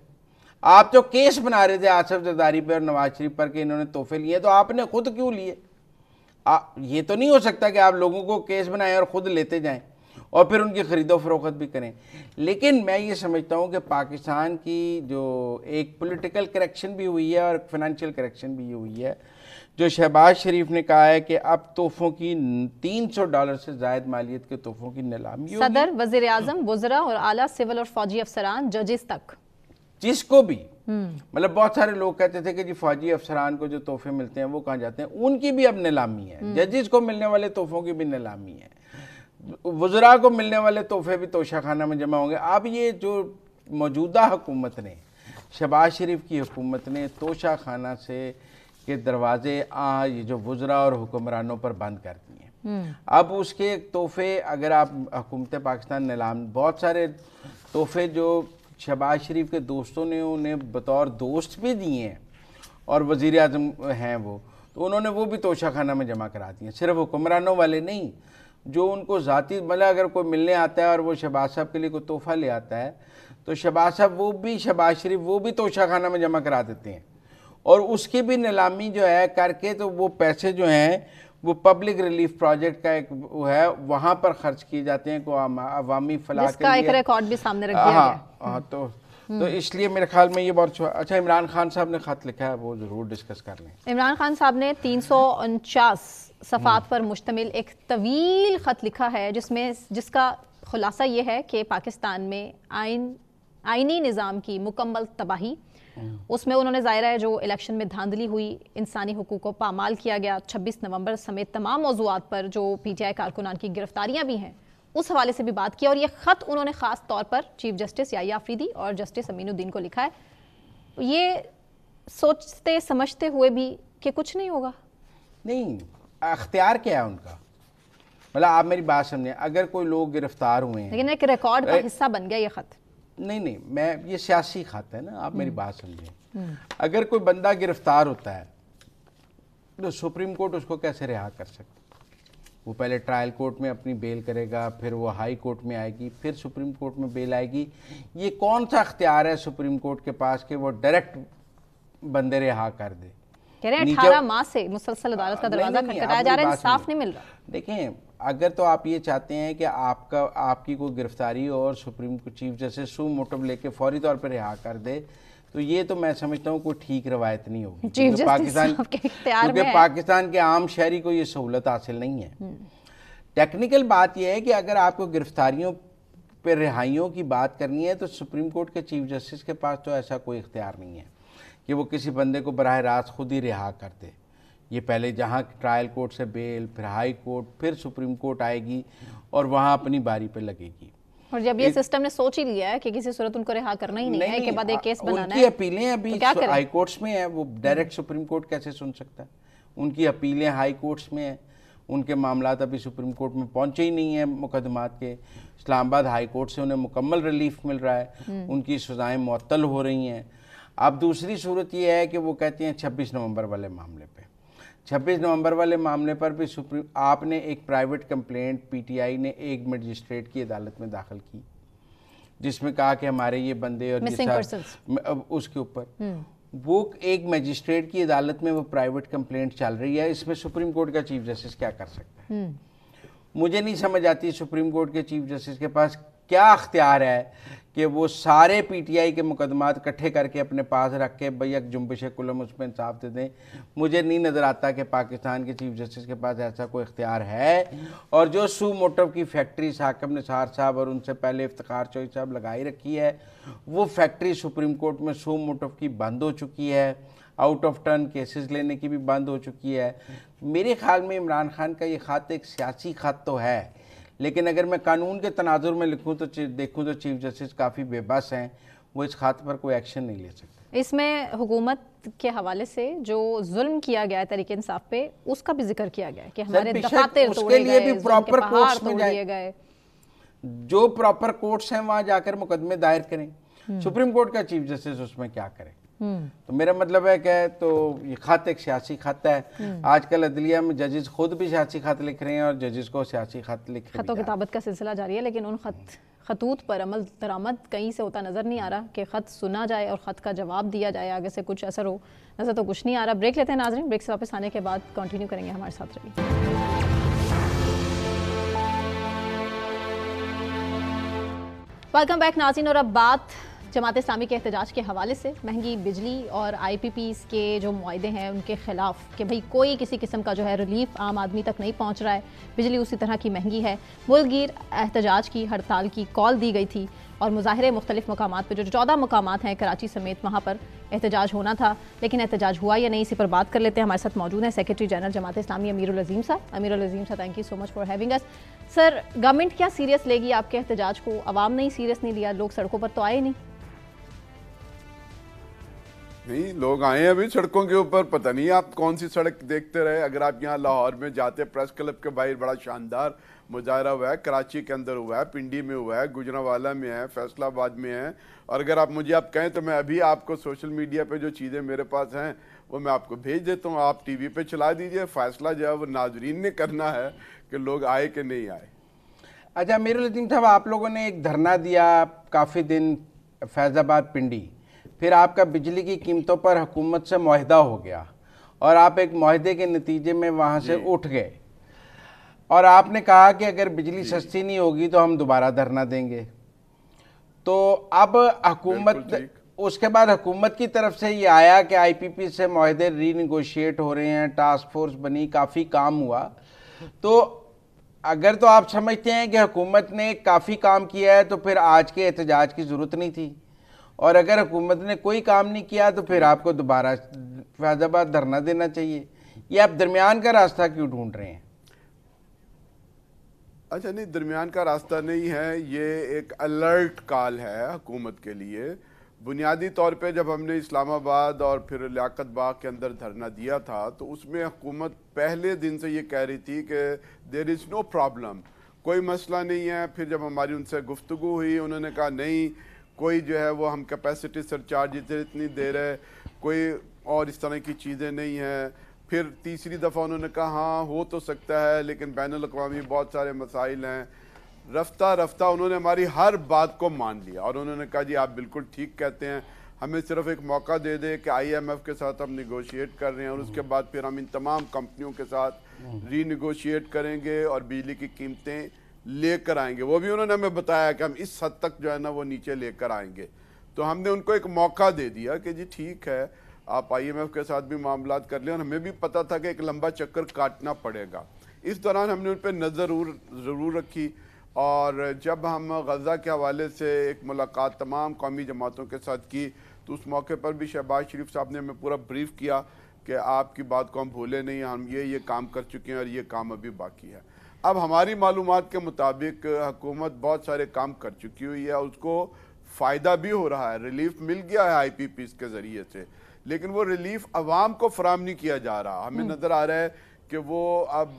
आप जो केस बना रहे थे आसिफ जरदारी पर और नवाज शरीफ पर कि इन्होंने तोहफे लिए, तो आपने खुद क्यों लिए? ये तो नहीं हो सकता कि आप लोगों को केस बनाएं और ख़ुद लेते जाएं और फिर उनकी ख़रीदो फरोख्त भी करें। लेकिन मैं ये समझता हूँ कि पाकिस्तान की जो एक पॉलिटिकल करेक्शन भी हुई है और फाइनेंशियल करेक्शन भी हुई है, जो शहबाज शरीफ ने कहा है कि अब तोहफों की $300 से ज़ायद मालियत के तोहफों की नीलामी होगी। सदर, वज़ीर आज़म, वज़रा और आला सिविल और फौजी अफसरान, जजेस तक, जिसको भी, मतलब बहुत सारे लोग कहते थे कि जी फौजी अफसरान को जो तोहफे मिलते हैं वो कहाँ जाते हैं, उनकी भी अब नीलामी है। जजेस को मिलने वाले तोहफों की भी नीलामी है, वज़रा को मिलने वाले तोहफे भी तोशाखाना में जमा होंगे। अब ये जो मौजूदा हुकूमत ने, शहबाज शरीफ की हुकूमत ने तोशाखाना से के दरवाजे ये जो वज़रा और हुक्मरानों पर बंद कर दिए। अब उसके तोहफे अगर आप हुकूमत पाकिस्तान नीलाम, बहुत सारे तोहफे जो शहबाज शरीफ के दोस्तों ने उन्हें बतौर दोस्त भी दिए हैं और वज़ीर आज़म हैं वो, तो उन्होंने वो भी तोशाखाना में जमा करा दिए। सिर्फ हुक्मरानों वाले नहीं, जो उनको ज़ाती, मतलब अगर कोई मिलने आता है और वो शहबाज साहब के लिए कोई तोहफ़ा ले आता है तो शहबाज साहब वो भी, शहबाज शरीफ वो भी तोशाखाना में जमा करा देते हैं और उसकी भी नीलामी जो है करके, तो वो पैसे जो हैं वो पब्लिक रिलीफ प्रोजेक्ट का एक वो है, वहां पर खर्च किए जाते हैं को अवामी फलाह के लिए। एक रिकॉर्ड भी सामने रख दिया गया। हाँ, तो इसलिए मेरे ख्याल में ये बहुत अच्छा। इमरान खान साहब ने खत लिखा है, वो जरूर डिस्कस कर लें। इमरान खान साहब ने 349 सफ़ात पर मुश्तमिल एक तवील खत लिखा है जिसका खुलासा ये है कि पाकिस्तान में आईनी निज़ाम की मुकम्मल तबाही, उसमें उन्होंने ज़ाहिर है जो इलेक्शन में धांधली हुई, इंसानी हुकूक को पामाल किया गया, 26 नवंबर समेत तमाम मौज़ूआत पर जो PTI कारकुनान की गिरफ्तारियां भी हैं, उस हवाले से भी बात की। और ये ख़त उन्होंने ख़ास तौर पर चीफ जस्टिस याहिया अफरीदी और जस्टिस अमीनुद्दीन को लिखा है, ये सोचते समझते हुए भी कि कुछ नहीं होगा। नहीं, अख्तियार क्या है उनका, मतलब आप मेरी बात समझे, अगर कोई लोग गिरफ्तार हुए हैं, लेकिन एक रिकॉर्ड का हिस्सा बन गया ये खत। नहीं, मैं ये सियासी खत है ना, आप मेरी बात समझे। अगर कोई बंदा गिरफ्तार होता है तो सुप्रीम कोर्ट उसको कैसे रिहा कर सकता? वो पहले ट्रायल कोर्ट में अपनी बेल करेगा, फिर वो हाई कोर्ट में आएगी, फिर सुप्रीम कोर्ट में बेल आएगी। ये कौन सा अख्तियार है सुप्रीम कोर्ट के पास कि वो डायरेक्ट बंदे रिहा कर दे? कह रहे हैं 18 माह से मुसलसल अदालत का दरवाजा खटखटाया जा रहा है, इंसाफ नहीं मिल रहा। देखें, अगर तो आप ये चाहते हैं कि आपकी कोई गिरफ्तारी और सुप्रीम चीफ जस्टिस सू मोटिव लेके फौरी तौर पर रिहा कर दे, तो ये तो मैं समझता हूँ कोई ठीक रवायत नहीं होगी। क्योंकि पाकिस्तान के आम शहरी को ये सहूलत हासिल नहीं है। टेक्निकल बात यह है कि अगर आपको गिरफ्तारियों पर रिहाइयों की बात करनी है तो सुप्रीम कोर्ट के चीफ जस्टिस के पास तो ऐसा कोई इख्तियार नहीं है कि वो किसी बंदे को बराह रास्त खुद ही रिहा कर दे। ये पहले जहाँ ट्रायल कोर्ट से बेल, फिर हाई कोर्ट, फिर सुप्रीम कोर्ट आएगी और वहाँ अपनी बारी पे लगेगी। और जब ये सिस्टम ने सोच ही लिया है कि किसी सूरत उनको रिहा करना ही नहीं है, के बाद एक केस बनाना है, उनकी अपीलें अभी हाई कोर्ट्स में है, वो डायरेक्ट सुप्रीम कोर्ट कैसे सुन सकता है? उनकी अपीलें हाई कोर्ट्स में है, उनके मामलात अभी सुप्रीम कोर्ट में पहुंचे ही नहीं है मुकदमात के। इस्लामाबाद हाई कोर्ट से उन्हें मुकम्मल रिलीफ मिल रहा है, उनकी सजाएं मुअत्तल हो रही हैं। अब दूसरी सूरत ये है कि वो कहते हैं 26 नवंबर वाले मामले पे, 26 नवंबर वाले मामले पर भी आपने एक प्राइवेट कंप्लेंट PTI ने एक मजिस्ट्रेट की अदालत में दाखिल की जिसमें कहा कि हमारे ये बंदे और उसके ऊपर वो एक मजिस्ट्रेट की अदालत में वो प्राइवेट कंप्लेंट चल रही है। इसमें सुप्रीम कोर्ट का चीफ जस्टिस क्या कर सकता है? मुझे नहीं समझ आती सुप्रीम कोर्ट के चीफ जस्टिस के पास क्या अख्तियार है कि वो सारे PTI के मुकदमात इकट्ठे करके अपने पास रख के भैया जुम्बिश कुलम उसमें इंसाफ दे दें। मुझे नहीं नज़र आता कि पाकिस्तान के चीफ जस्टिस के पास ऐसा कोई इख्तियार है। और जो सू मोटिव की फैक्ट्री साकिब निसार साहब और उनसे पहले इफ्तिखार चौधरी साहब लगाई रखी है, वो फैक्ट्री सुप्रीम कोर्ट में सू मोटिव की बंद हो चुकी है, आउट ऑफ टर्न केसेस लेने की भी बंद हो चुकी है। मेरे ख्याल में इमरान खान का ये ख़त एक सियासी ख़त तो है, लेकिन अगर मैं कानून के तनाजुर में लिखूं तो देखूं तो चीफ जस्टिस काफ़ी बेबस हैं, वो इस खात पर कोई एक्शन नहीं ले सकते। इसमें हुकूमत के हवाले से जो जुल्म किया गया है तहरीक इंसाफ पे, उसका भी जिक्र किया गया है कि हमारे दफातर तोड़े गए, भी प्रॉपर कोर्ट्स में गए, जो प्रॉपर कोर्ट्स हैं वहां जाकर मुकदमे दायर करें। सुप्रीम कोर्ट का चीफ जस्टिस उसमें क्या करे? तो मेरा मतलब है कि तो ये खत एक सियासी खत है। आजकल अदलिया में जजेस खुद भी सियासी खत लिख रहे हैं और जजेस को सियासी खत लिख रहे हैं। खतों किताबत का सिलसिला जारी है, लेकिन उन खतूत पर अमल दरामद कहीं से होता नजर नहीं आ रहा कि खत सुना जाए और खत का जवाब दिया जाए, आगे से कुछ असर हो, नजर तो कुछ नहीं आ रहा। ब्रेक लेते हैं नाज़रीन, ब्रेक से वापस आने के बाद कंटिन्यू करेंगे, हमारे साथ रहिए। वेलकम बैक नाज़रीन। और अब बात जमात इस्लामी के एहतजाज के हवाले से, महंगी बिजली और IPPs के जो मुआहदे हैं उनके खिलाफ कि भाई कोई किसी किस्म का जो है रिलीफ आम आदमी तक नहीं पहुंच रहा है, बिजली उसी तरह की महंगी है। मुल्कगीर एहतजाज की हड़ताल की कॉल दी गई थी और मुजाहरे मुख्तलिफ मकामात पर, जो 14 मकामात हैं कराची समेत, वहाँ पर एहतजाज होना था, लेकिन एहतजाज हुआ या नहीं, इसी पर बात कर लेते हैं। हमारे साथ मौजूद हैं सेक्रेटरी जनरल जमात इस्लामी अमीरुल अज़ीम साहब। अमीरुल अज़ीम साहब, thank you so much for having us. Sir, government क्या सीरियस लेगी आपके एहतजाज को? अवाम ने ही सीरियस नहीं लिया, लोग सड़कों पर तो आए नहीं। नहीं, लोग आए हैं अभी सड़कों के ऊपर, पता नहीं आप कौन सी सड़क देखते रहे। अगर आप यहाँ लाहौर में जाते, प्रेस क्लब के बाहर बड़ा शानदार मुजाहरा हुआ है, कराची के अंदर हुआ है, पिंडी में हुआ है, गुजरांवाला में है, फैसलाबाद में है। और अगर आप मुझे कहें तो मैं अभी आपको सोशल मीडिया पे जो चीज़ें मेरे पास हैं वो मैं आपको भेज देता हूँ, आप TV पे चला दीजिए। फैसला जो है वो नाजरीन ने करना है कि लोग आए कि नहीं आए। अच्छा अमीरुल अज़ीम साहब, आप लोगों ने एक धरना दिया काफ़ी दिन फैज़ाबाद पिंडी, फिर आपका बिजली की कीमतों पर हुकूमत से मुआहदा हो गया और आप एक मुआहदे के नतीजे में वहाँ से उठ गए और आपने कहा कि अगर बिजली सस्ती नहीं होगी तो हम दोबारा धरना देंगे। तो अब हुकूमत, उसके बाद हुकूमत की तरफ से ये आया कि आईपीपी से मुआहदे रीनिगोशिएट हो रहे हैं, टास्क फोर्स बनी, काफ़ी काम हुआ। तो अगर तो आप समझते हैं कि हुकूमत ने काफ़ी काम किया है तो फिर आज के एहतजाज की ज़रूरत नहीं थी, और अगर हुकूमत ने कोई काम नहीं किया तो फिर आपको दोबारा फैज़ाबाद धरना देना चाहिए। ये आप दरमियान का रास्ता क्यों ढूंढ रहे हैं? अच्छा, नहीं, दरमियान का रास्ता नहीं है, ये एक अलर्ट कॉल है हुकूमत के लिए। बुनियादी तौर पे जब हमने इस्लामाबाद और फिर लियाकत बाग के अंदर धरना दिया था तो उसमें हुकूमत पहले दिन से ये कह रही थी कि देयर इज़ नो प्रॉब्लम, कोई मसला नहीं है। फिर जब हमारी उनसे गुफ्तगू हुई, उन्होंने कहा नहीं, कोई जो है वो हम कैपेसिटी सरचार्ज इतनी दे रहे, कोई और इस तरह की चीज़ें नहीं हैं। फिर तीसरी दफ़ा उन्होंने कहा हाँ हो तो सकता है लेकिन बैनुल-अक़वामी बहुत सारे मसाइल हैं। रफ्ता रफ्ता उन्होंने हमारी हर बात को मान लिया और उन्होंने कहा जी आप बिल्कुल ठीक कहते हैं, हमें सिर्फ एक मौका दे दे कि IMF के साथ हम निगोशिएट कर रहे हैं और उसके बाद फिर हम इन तमाम कंपनियों के साथ रीनिगोशिएट करेंगे और बिजली की कीमतें लेकर आएंगे। वो भी उन्होंने हमें बताया कि हम इस हद तक जो है ना वो नीचे लेकर आएंगे। तो हमने उनको एक मौका दे दिया कि जी ठीक है, आप IMF के साथ भी मामलात कर लें, और हमें भी पता था कि एक लंबा चक्कर काटना पड़ेगा। इस दौरान हमने उन पर नज़र ज़रूर रखी, और जब हम गज़ा के हवाले से एक मुलाकात तमाम कौमी जमातों के साथ की तो उस मौके पर भी शहबाज शरीफ साहब ने हमें पूरा ब्रीफ़ किया कि आपकी बात को हम भूले नहीं, हम ये काम कर चुके हैं और ये काम अभी बाकी है। अब हमारी मालूमात के मुताबिक हुकूमत बहुत सारे काम कर चुकी हुई है, उसको फ़ायदा भी हो रहा है, रिलीफ मिल गया है IPPs के ज़रिए से, लेकिन वो रिलीफ अवाम को फराम नहीं किया जा रहा। हमें नज़र आ रहा है कि वो अब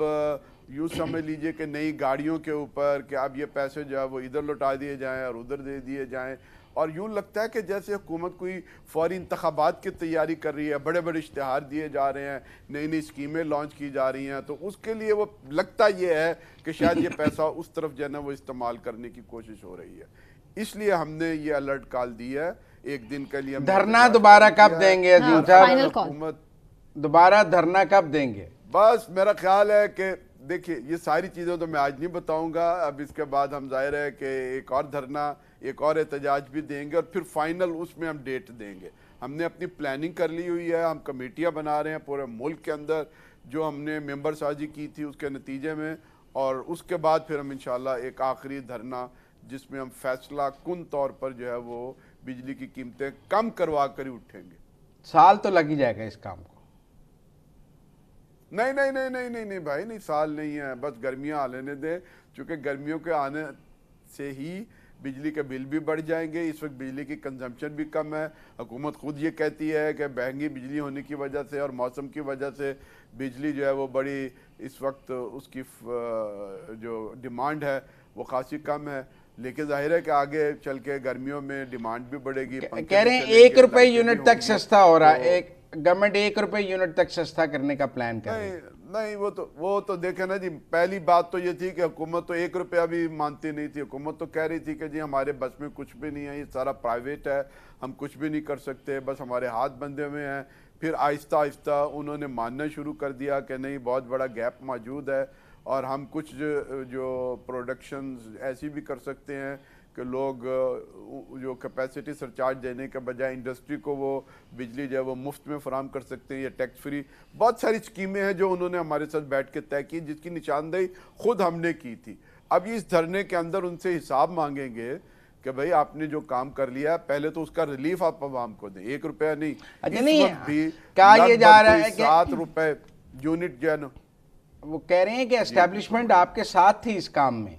यूँ समझ लीजिए कि नई गाड़ियों के ऊपर कि अब ये पैसे जो है वो इधर लौटा दिए जाएं और उधर दे दिए जाएं, और यूँ लगता है कि जैसे हुकूमत कोई फौरी इंतखाबात की तैयारी कर रही है, बड़े बड़े इश्तिहार दिए जा रहे हैं, नई नई स्कीमें लॉन्च की जा रही हैं, तो उसके लिए वो लगता ये है कि शायद ये पैसा उस तरफ जो है ना वो इस्तेमाल करने की कोशिश हो रही है। इसलिए हमने ये अलर्ट कॉल दी है, एक दिन के लिए धरना दोबारा कब देंगे अजीम साहब? हुकूमत दोबारा धरना कब देंगे? बस मेरा ख्याल है कि देखिए ये सारी चीज़ें तो मैं आज नहीं बताऊंगा, अब इसके बाद हम जाहिर है कि एक और धरना, एक और एहतजाज भी देंगे और फिर फाइनल उसमें हम डेट देंगे। हमने अपनी प्लानिंग कर ली हुई है, हम कमेटियां बना रहे हैं पूरे मुल्क के अंदर, जो हमने मेंबर साजी की थी उसके नतीजे में, और उसके बाद फिर हम इंशाल्लाह एक आखिरी धरना जिसमें हम फैसला कुन तौर पर जो है वो बिजली की कीमतें कम करवा कर ही उठेंगे। साल तो लग ही जाएगा इस काम को? नहीं नहीं नहीं नहीं नहीं नहीं भाई, नहीं साल नहीं है, बस गर्मियाँ आ लेने दें, चूँकि गर्मियों के आने से ही बिजली के बिल भी बढ़ जाएंगे। इस वक्त बिजली की कंजम्पशन भी कम है, हुकूमत खुद ये कहती है कि महंगी बिजली होने की वजह से और मौसम की वजह से बिजली जो है वो बड़ी इस वक्त उसकी जो डिमांड है वो खासी कम है, लेकिन जाहिर है कि आगे चल के गर्मियों में डिमांड भी बढ़ेगी। कह रहे हैं 1 रुपए यूनिट तक सस्ता हो रहा है, एक गवर्नमेंट 1 रुपए यूनिट तक सस्ता करने का प्लान कर रही है। नहीं वो तो देखे ना जी, पहली बात तो ये थी कि हुकूमत तो 1 रुपया भी मानती नहीं थी। हुकूमत तो कह रही थी कि जी हमारे बस में कुछ भी नहीं है, ये सारा प्राइवेट है, हम कुछ भी नहीं कर सकते, बस हमारे हाथ बंधे हुए हैं। फिर आहिस्ता आहिस्ता उन्होंने मानना शुरू कर दिया कि नहीं, बहुत बड़ा गैप मौजूद है और हम कुछ जो प्रोडक्शन ऐसी भी कर सकते हैं कि लोग जो कैपेसिटी सरचार्ज देने के बजाय इंडस्ट्री को वो बिजली जो है वो मुफ्त में फराम कर सकते हैं, या टैक्स फ्री। बहुत सारी स्कीमें हैं जो उन्होंने हमारे साथ बैठ के तय की, जिसकी निशानदेही खुद हमने की थी। अब इस धरने के अंदर उनसे हिसाब मांगेंगे कि भाई आपने जो काम कर लिया है पहले तो उसका रिलीफ आप आवाम को दें। 1 रुपया नहीं, अच्छा नहीं भी कहा ये जा रहा है 7 रुपए यूनिट जो है ना, वो कह रहे हैं कि एस्टेब्लिशमेंट आपके साथ थी इस काम में,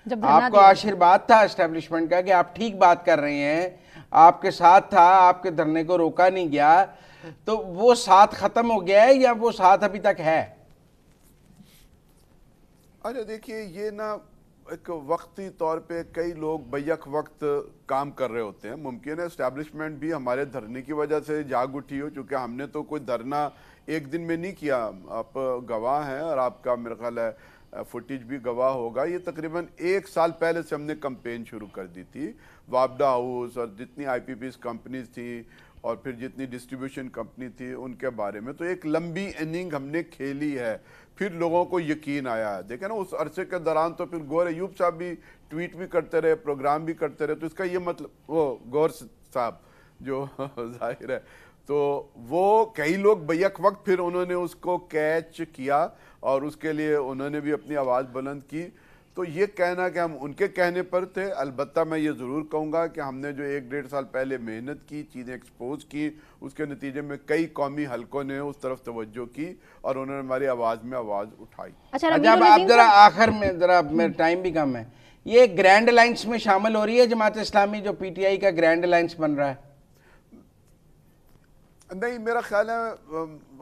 आपको आशीर्वाद था एस्टेब्लिशमेंट का कि आप ठीक बात कर रहे हैं, आपके साथ था, आपके धरने को रोका नहीं गया, तो वो साथ खत्म हो गया है या वो साथ अभी तक है? अरे देखिए ये ना एक वक्ती तौर पे कई लोग बैक वक्त काम कर रहे होते हैं। मुमकिन है एस्टेब्लिशमेंट भी हमारे धरने की वजह से जाग उठी हो, क्योंकि हमने तो कोई धरना एक दिन में नहीं किया, आप गवाह हैं और आपका मेरा ख्याल है फुटेज भी गवाह होगा। ये तकरीबन 1 साल पहले से हमने कैंपेन शुरू कर दी थी। वापडा हाउस और जितनी IPPs कंपनीज थी और फिर जितनी डिस्ट्रीब्यूशन कंपनी थी उनके बारे में, तो एक लंबी इनिंग हमने खेली है। फिर लोगों को यकीन आया है। देखें ना, उस अरसे के दौरान तो फिर गौर अयूब साहब भी ट्वीट भी करते रहे, प्रोग्राम भी करते रहे। तो इसका ये मतलब, वो गौर साहब जो जाहिर है, तो वो कई लोग बैक वक्त फिर उन्होंने उसको कैच किया और उसके लिए उन्होंने भी अपनी आवाज़ बुलंद की। तो ये कहना कि हम उनके कहने पर थे, अलबत्ता मैं ये ज़रूर कहूँगा कि हमने जो 1-1.5 साल पहले मेहनत की, चीज़ें एक्सपोज की, उसके नतीजे में कई कौमी हलकों ने उस तरफ तवज्जो की और उन्होंने हमारी आवाज़ में आवाज़ उठाई। अच्छा, आप जरा आखिर में, जरा मेरा टाइम भी कम है, ये ग्रैंड अलायंस में शामिल हो रही है जमात इस्लामी, जो PTI का ग्रैंड अलायंस बन रहा है? नहीं, मेरा ख्याल है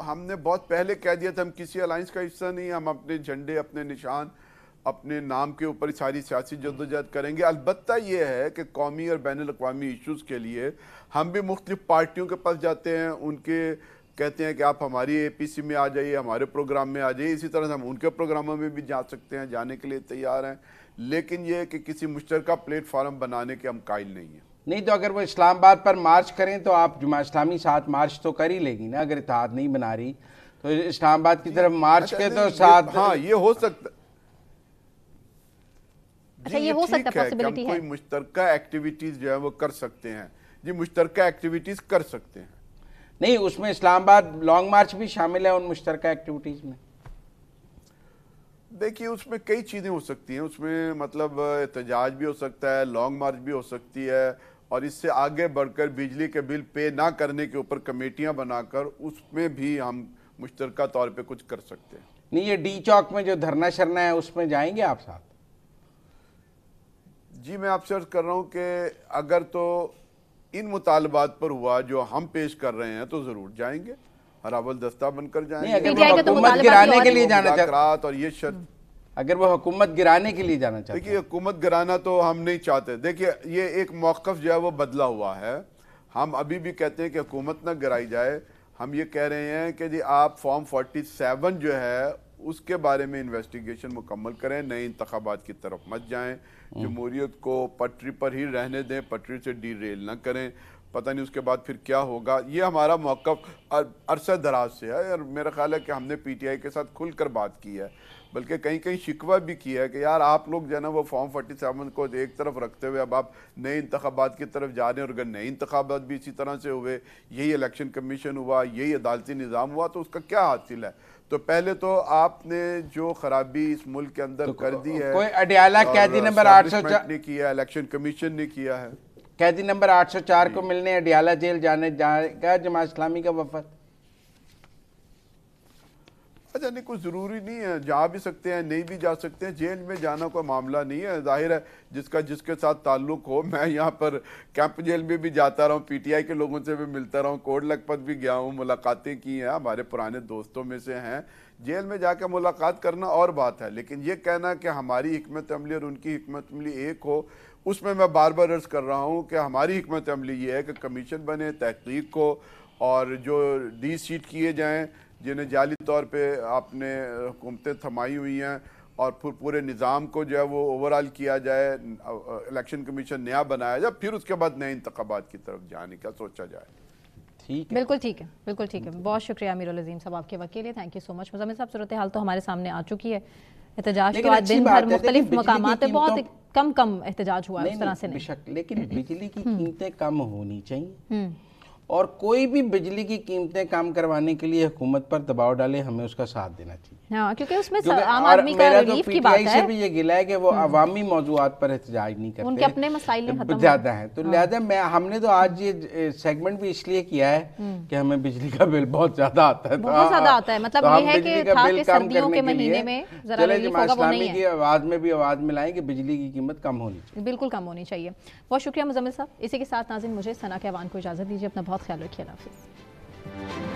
हमने बहुत पहले कह दिया था हम किसी अलायंस का हिस्सा नहीं। हम अपने झंडे, अपने निशान, अपने नाम के ऊपर सारी सियासी जद्दोजहद करेंगे। अलबत्ता ये है कि कौमी और बैनुल अक़वामी इशूज़ के लिए हम भी मुख्तलिफ पार्टियों के पास जाते हैं, उनके कहते हैं कि आप हमारी APC में आ जाइए, हमारे प्रोग्राम में आ जाइए। इसी तरह से हम उनके प्रोग्रामों में भी जा सकते हैं, जाने के लिए तैयार हैं। लेकिन ये कि किसी मुश्तरका प्लेटफार्म बनाने के हम कायल नहीं हैं। नहीं तो अगर वो इस्लामाबाद पर मार्च करें तो आप जमात इस्लामी साथ मार्च तो कर ही लेगी ना। अगर इत्तेहाद नहीं बना रही तो इस्लामाबाद की तरफ मार्च के तो साथ, हाँ ये हो सकता। अच्छा, ये हो सकता है, पॉसिबिलिटी है। कोई मुश्तरका एक्टिविटीज जो है वो कर सकते हैं जी, मुश्तरका एक्टिविटीज कर सकते हैं। नहीं, उसमें इस्लामाबाद लॉन्ग मार्च भी शामिल है उन मुश्तरका एक्टिविटीज में। देखिए, उसमें कई चीज़ें हो सकती हैं। उसमें मतलब एहतजाज भी हो सकता है, लॉन्ग मार्च भी हो सकती है, और इससे आगे बढ़कर बिजली के बिल पे ना करने के ऊपर कमेटियां बनाकर उसमें भी हम मुश्तरका तौर पे कुछ कर सकते हैं। नहीं, ये D चौक में जो धरना शरना है उसमें जाएंगे आप साथ? जी, मैं आपसे अर्ज कर रहा हूँ कि अगर तो इन मुतालबात पर हुआ जो हम पेश कर रहे हैं तो ज़रूर जाएंगे, हरावल दस्ता बनकर जाएंगे। अगर वो हुकूमत गिराने के लिए जाना चाहते, और ये शर्त, अगर वो हुकूमत गिराने के लिए जाना चाहते, देखिए हुकूमत गिराना तो हम नहीं चाहते। देखिए, ये एक मौक़िफ़ जो है वो बदला हुआ है। हम अभी भी कहते हैं कि हुकूमत ना गिराई जाए। हम ये कह रहे हैं कि जी आप फॉर्म 47 जो है उसके बारे में इन्वेस्टिगेशन मुकम्मल करें, नए इंतखाबात की तरफ मत जाएं, जमहूरियत को पटरी पर ही रहने दें, पटरी से डीरेल ना करें। पता नहीं उसके बाद फिर क्या होगा। ये हमारा मौक़िफ़ अरसा दराज से है और मेरा ख्याल है कि हमने PTI के साथ खुलकर बात की है, बल्कि कहीं कहीं शिकवा भी किया है कि यार आप लोग जो है ना वो फॉर्म 47 को एक तरफ रखते हुए अब आप नए इंतखाबात की तरफ जा रहे हैं, और अगर नए इंतखाबात भी इसी तरह से हुए, यही इलेक्शन कमीशन हुआ, यही अदालती निज़ाम हुआ, तो उसका क्या हासिल है? तो पहले तो आपने जो खराबी इस मुल्क के अंदर कर दी है, कोई अडियाला कैदी नंबर 804 ने किया, इलेक्शन कमीशन ने किया है। कैदी नंबर 804 को मिलने अडियाला जेल जाएगा जमात इस्लामी का वफद? अच्छा, नहीं, कुछ ज़रूरी नहीं है, जा भी सकते हैं, नहीं भी जा सकते हैं। जेल में जाना कोई मामला नहीं है। जाहिर है जिसका जिसके साथ ताल्लुक़ हो। मैं यहाँ पर कैंप जेल में भी जाता रहा हूँ, PTI के लोगों से भी मिलता रहा हूँ, कोट लखपत भी गया हूँ, मुलाकातें की हैं, हमारे पुराने दोस्तों में से हैं। जेल में जाकर मुलाकात करना और बात है, लेकिन ये कहना कि हमारी हिकमत अमली और उनकी हिकमत अमली एक हो, उसमें मैं बार बार अर्ज़ कर रहा हूँ कि हमारी हिकमत अमली ये है कि कमीशन बने, तहकीक को, और जो D सीट किए जाएँ जिन्हें जाली तौर पे आपने हुकूमतें थमाई हुई हैं, और फिर पूरे निज़ाम को जो है वो ओवरऑल किया जाए, इलेक्शन कमीशन नया बनाया जाए, फिर उसके बाद नए इंतखाबात की तरफ जाने का सोचा जाए। ठीक है, बिल्कुल ठीक है, बिल्कुल ठीक है। बहुत शुक्रिया अमीरुल अज़ीम साहब आपके वक्त के लिए, thank you so much. Muzammil साहब, सूरत हाल तो हमारे सामने आ चुकी है, एहतजाज तो आज दिन भर मुख्तलिफ मकामात पे बहुत कम एहतजाज हुआ है, उस तरह से नहीं। लेकिन बिजली की कीमतें कम होनी चाहिए, और कोई भी बिजली की कीमतें कम करवाने के लिए हुकूमत पर दबाव डाले, हमें उसका साथ देना चाहिए। हाँ, क्योंकि उसमें आम आदमी का रिलीफ की बात है। से भी ये गिला है कि वो अवामी मौजूआत पर एहतजाज नहीं करते, उनके अपने मसाइल नहीं खत्म ज्यादा हैं। तो लिहाजा हमने तो आज ये सेगमेंट भी इसलिए किया है कि हमें बिजली का बिल बहुत ज्यादा आता है, बहुत ज्यादा आता है। मतलब ये है कि था कि सर्दियों के महीने में जरा रिलीफ होगा, वो नहीं है। की आवाज में भी आवाज मिलाएं कि बिजली की कीमत कम होनी चाहिए, बिल्कुल कम होनी चाहिए। बहुत शुक्रिया मुज़म्मिल साहब। इसी के साथ नाज़रीन मुझे सना के अवान को इजाजत दीजिए, अपना बहुत ख्याल रखिए, अल्लाह हाफ़िज़।